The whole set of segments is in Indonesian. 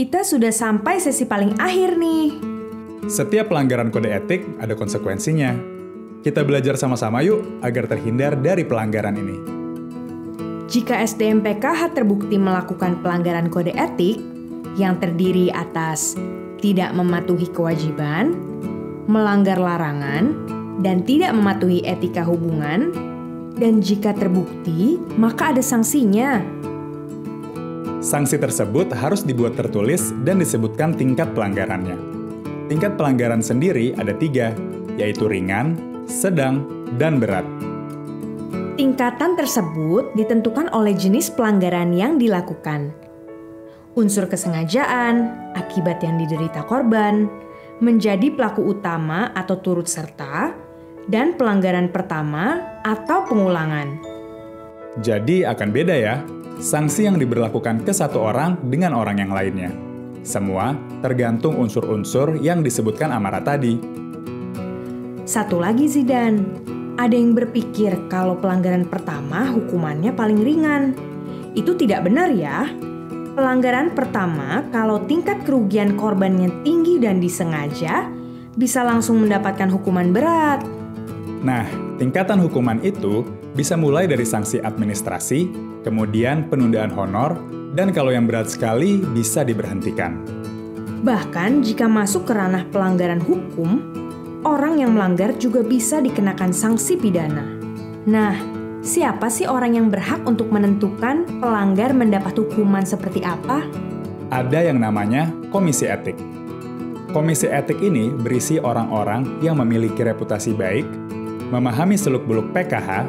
Kita sudah sampai sesi paling akhir nih. Setiap pelanggaran kode etik ada konsekuensinya. Kita belajar sama-sama yuk agar terhindar dari pelanggaran ini. Jika SDM-PKH terbukti melakukan pelanggaran kode etik yang terdiri atas tidak mematuhi kewajiban, melanggar larangan, dan tidak mematuhi etika hubungan, dan jika terbukti, maka ada sanksinya. Sanksi tersebut harus dibuat tertulis dan disebutkan tingkat pelanggarannya. Tingkat pelanggaran sendiri ada 3, yaitu ringan, sedang, dan berat. Tingkatan tersebut ditentukan oleh jenis pelanggaran yang dilakukan. Unsur kesengajaan, akibat yang diderita korban, menjadi pelaku utama atau turut serta, dan pelanggaran pertama atau pengulangan. Jadi akan beda ya, sanksi yang diberlakukan ke satu orang dengan orang yang lainnya. Semua tergantung unsur-unsur yang disebutkan Amara tadi. Satu lagi Zidan, ada yang berpikir kalau pelanggaran pertama hukumannya paling ringan. Itu tidak benar ya. Pelanggaran pertama, kalau tingkat kerugian korbannya tinggi dan disengaja, bisa langsung mendapatkan hukuman berat. Nah, tingkatan hukuman itu bisa mulai dari sanksi administrasi, kemudian penundaan honor, dan kalau yang berat sekali bisa diberhentikan. Bahkan jika masuk ke ranah pelanggaran hukum, orang yang melanggar juga bisa dikenakan sanksi pidana. Nah, siapa sih orang yang berhak untuk menentukan pelanggar mendapat hukuman seperti apa? Ada yang namanya Komisi Etik. Komisi Etik ini berisi orang-orang yang memiliki reputasi baik, memahami seluk-beluk PKH,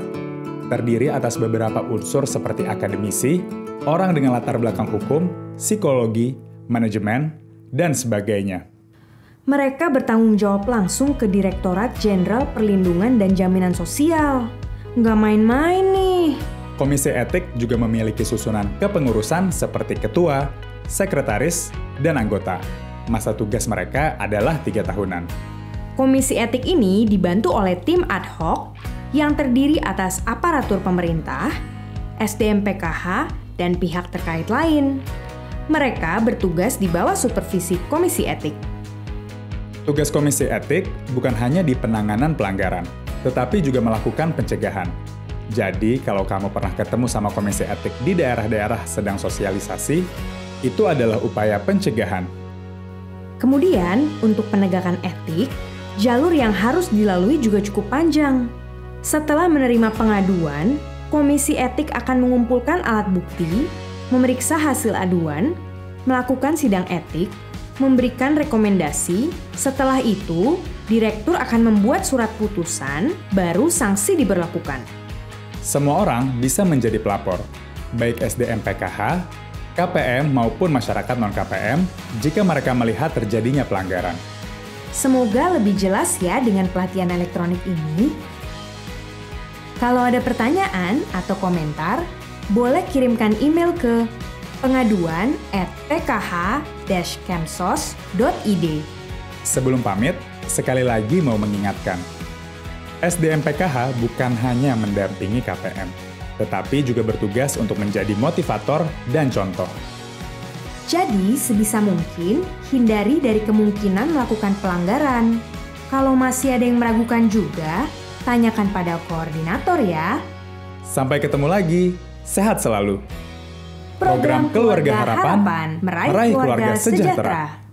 terdiri atas beberapa unsur seperti akademisi, orang dengan latar belakang hukum, psikologi, manajemen, dan sebagainya. Mereka bertanggung jawab langsung ke Direktorat Jenderal Perlindungan dan Jaminan Sosial. Nggak main-main nih. Komisi Etik juga memiliki susunan kepengurusan seperti ketua, sekretaris, dan anggota. Masa tugas mereka adalah 3 tahunan. Komisi Etik ini dibantu oleh tim ad hoc yang terdiri atas aparatur pemerintah, SDM-PKH, dan pihak terkait lain. Mereka bertugas di bawah supervisi Komisi Etik. Tugas Komisi Etik bukan hanya di penanganan pelanggaran, tetapi juga melakukan pencegahan. Jadi, kalau kamu pernah ketemu sama Komisi Etik di daerah-daerah sedang sosialisasi, itu adalah upaya pencegahan. Kemudian, untuk penegakan etik, jalur yang harus dilalui juga cukup panjang. Setelah menerima pengaduan, Komisi Etik akan mengumpulkan alat bukti, memeriksa hasil aduan, melakukan sidang etik, memberikan rekomendasi. Setelah itu, Direktur akan membuat surat putusan, baru sanksi diberlakukan. Semua orang bisa menjadi pelapor, baik SDM-PKH, KPM maupun masyarakat non-KPM, jika mereka melihat terjadinya pelanggaran. Semoga lebih jelas ya dengan pelatihan elektronik ini. Kalau ada pertanyaan atau komentar, boleh kirimkan email ke pengaduan@pkh-kemsos.id. Sebelum pamit, sekali lagi mau mengingatkan, SDM-PKH bukan hanya mendampingi KPM, tetapi juga bertugas untuk menjadi motivator dan contoh. Jadi, sebisa mungkin hindari dari kemungkinan melakukan pelanggaran. Kalau masih ada yang meragukan juga, tanyakan pada koordinator ya. Sampai ketemu lagi, sehat selalu. Program Keluarga Harapan meraih keluarga sejahtera.